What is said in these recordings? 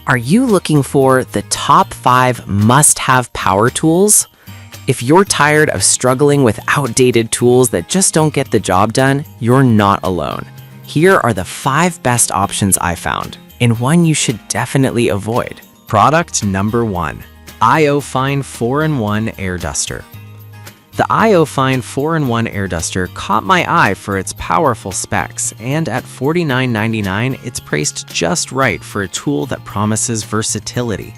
Are you looking for the top 5 must-have power tools? If you're tired of struggling with outdated tools that just don't get the job done, you're not alone. Here are the 5 best options I found, and one you should definitely avoid. Product number 1. IO-Fine 4-in-1 Air Duster. The IO-Fine 4-in-1 Air Duster caught my eye for its powerful specs, and at $49.99, it's priced just right for a tool that promises versatility.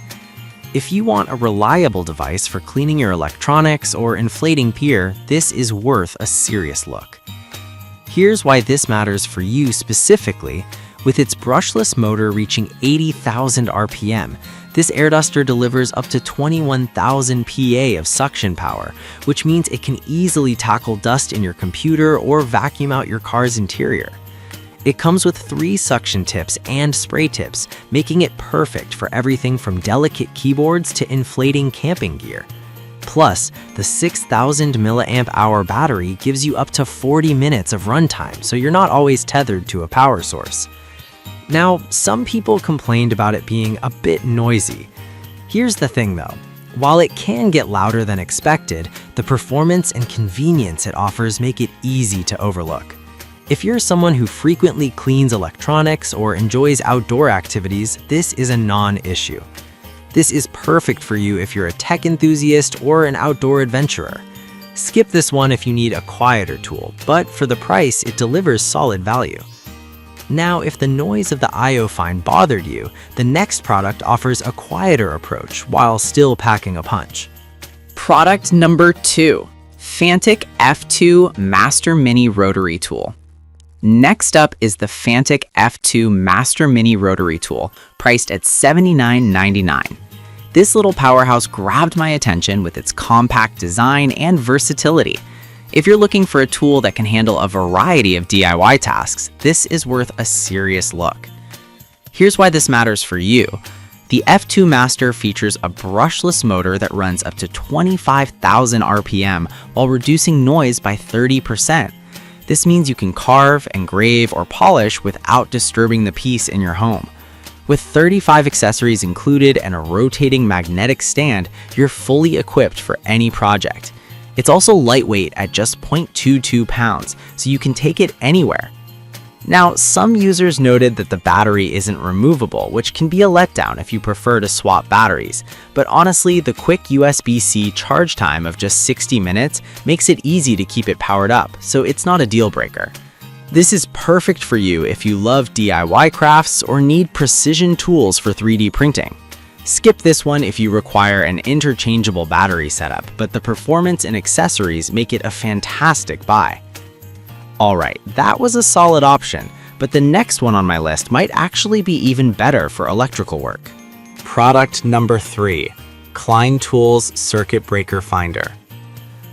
If you want a reliable device for cleaning your electronics or inflating beer, this is worth a serious look. Here's why this matters for you specifically. With its brushless motor reaching 80,000 RPM, this air duster delivers up to 21,000 PA of suction power, which means it can easily tackle dust in your computer or vacuum out your car's interior. It comes with 3 suction tips and spray tips, making it perfect for everything from delicate keyboards to inflating camping gear. Plus, the 6,000 mAh battery gives you up to 40 minutes of runtime, so you're not always tethered to a power source. Now, some people complained about it being a bit noisy. Here's the thing though, while it can get louder than expected, the performance and convenience it offers make it easy to overlook. If you're someone who frequently cleans electronics or enjoys outdoor activities, this is a non-issue. This is perfect for you if you're a tech enthusiast or an outdoor adventurer. Skip this one if you need a quieter tool, but for the price, it delivers solid value. Now, if the noise of the IO-Fine bothered you, the next product offers a quieter approach while still packing a punch. Product number 2. Fantic F2 Master Mini Rotary Tool. Next up is the Fantic F2 Master Mini Rotary Tool, priced at $79.99. This little powerhouse grabbed my attention with its compact design and versatility. If you're looking for a tool that can handle a variety of DIY tasks, this is worth a serious look. Here's why this matters for you. The F2 Master features a brushless motor that runs up to 25,000 RPM while reducing noise by 30%. This means you can carve, engrave, or polish without disturbing the peace in your home. With 35 accessories included and a rotating magnetic stand, you're fully equipped for any project. It's also lightweight at just 0.22 pounds, so you can take it anywhere. Now, some users noted that the battery isn't removable, which can be a letdown if you prefer to swap batteries. But honestly, the quick USB-C charge time of just 60 minutes makes it easy to keep it powered up, so it's not a deal breaker. This is perfect for you if you love DIY crafts or need precision tools for 3D printing. Skip this one if you require an interchangeable battery setup, but the performance and accessories make it a fantastic buy. Alright, that was a solid option, but the next one on my list might actually be even better for electrical work. Product number 3. Klein Tools Circuit Breaker Finder.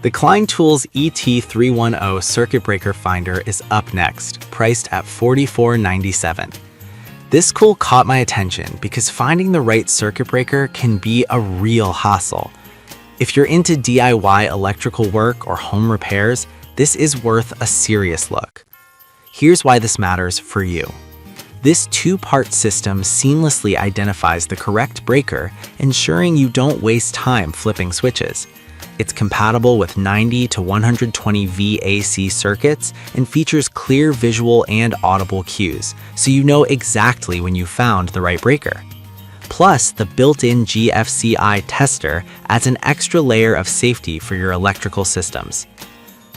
The Klein Tools ET310 Circuit Breaker Finder is up next, priced at $44.97. This tool caught my attention because finding the right circuit breaker can be a real hassle. If you're into DIY electrical work or home repairs, this is worth a serious look. Here's why this matters for you. This 2-part system seamlessly identifies the correct breaker, ensuring you don't waste time flipping switches. It's compatible with 90 to 120 VAC circuits and features clear visual and audible cues, so you know exactly when you found the right breaker. Plus, the built-in GFCI tester adds an extra layer of safety for your electrical systems.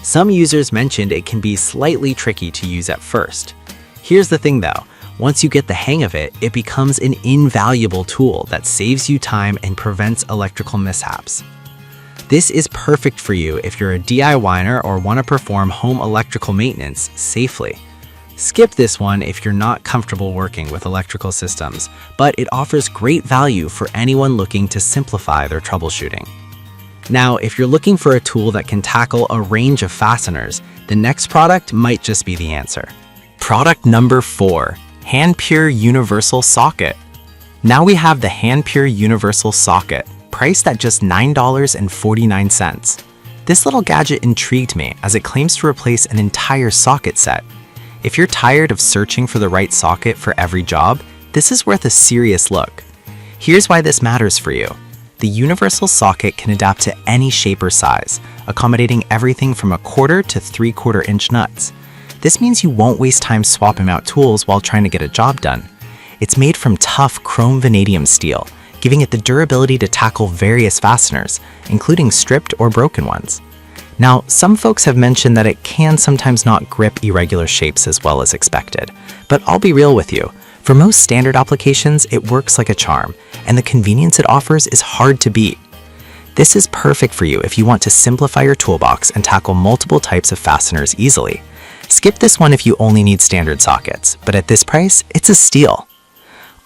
Some users mentioned it can be slightly tricky to use at first. Here's the thing though, once you get the hang of it, it becomes an invaluable tool that saves you time and prevents electrical mishaps. This is perfect for you if you're a DIYer or want to perform home electrical maintenance safely. Skip this one if you're not comfortable working with electrical systems, but it offers great value for anyone looking to simplify their troubleshooting. Now, if you're looking for a tool that can tackle a range of fasteners, the next product might just be the answer. Product number 4. HandPure Universal Socket. Now we have the HandPure Universal Socket, priced at just $9.49. This little gadget intrigued me as it claims to replace an entire socket set. If you're tired of searching for the right socket for every job, this is worth a serious look. Here's why this matters for you. The universal socket can adapt to any shape or size, accommodating everything from 1/4 to 3/4 inch nuts. This means you won't waste time swapping out tools while trying to get a job done. It's made from tough chrome vanadium steel, giving it the durability to tackle various fasteners, including stripped or broken ones. Now, some folks have mentioned that it can sometimes not grip irregular shapes as well as expected, but I'll be real with you. For most standard applications, it works like a charm, and the convenience it offers is hard to beat. This is perfect for you if you want to simplify your toolbox and tackle multiple types of fasteners easily. Skip this one if you only need standard sockets, but at this price, it's a steal.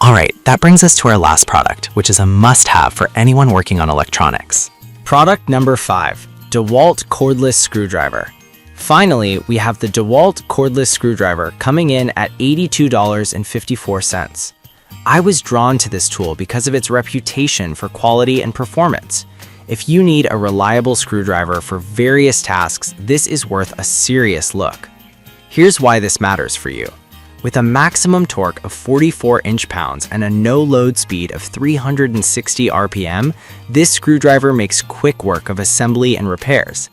Alright, that brings us to our last product, which is a must-have for anyone working on electronics. Product number 5, DeWalt cordless screwdriver. Finally, we have the DeWalt cordless screwdriver coming in at $82.54. I was drawn to this tool because of its reputation for quality and performance. If you need a reliable screwdriver for various tasks, this is worth a serious look. Here's why this matters for you. With a maximum torque of 44 inch-pounds and a no-load speed of 360 RPM, this screwdriver makes quick work of assembly and repairs.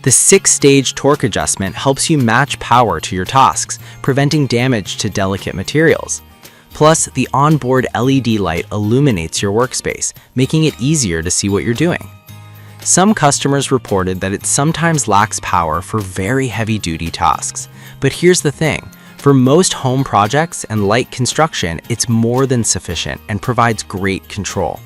The 6-stage torque adjustment helps you match power to your tasks, preventing damage to delicate materials. Plus, the onboard LED light illuminates your workspace, making it easier to see what you're doing. Some customers reported that it sometimes lacks power for very heavy-duty tasks. But here's the thing. For most home projects and light construction, it's more than sufficient and provides great control.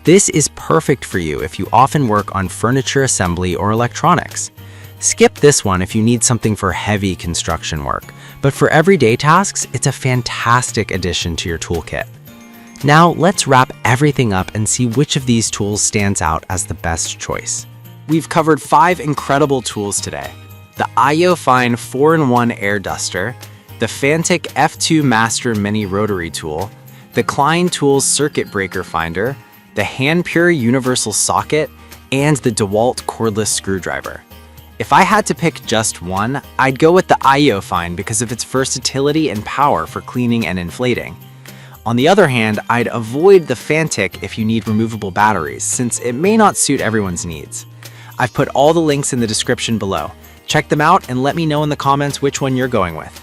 This is perfect for you if you often work on furniture assembly or electronics. Skip this one if you need something for heavy construction work, but for everyday tasks, it's a fantastic addition to your toolkit. Now, let's wrap everything up and see which of these tools stands out as the best choice. We've covered 5 incredible tools today. The IOFine 4-in-1 air duster, the Fantic F2 Master Mini Rotary Tool, the Klein Tools Circuit Breaker Finder, the Hand-Pure Universal Socket, and the DeWalt Cordless Screwdriver. If I had to pick just one, I'd go with the IOFine because of its versatility and power for cleaning and inflating. On the other hand, I'd avoid the Fantic if you need removable batteries, since it may not suit everyone's needs. I've put all the links in the description below. Check them out and let me know in the comments which one you're going with.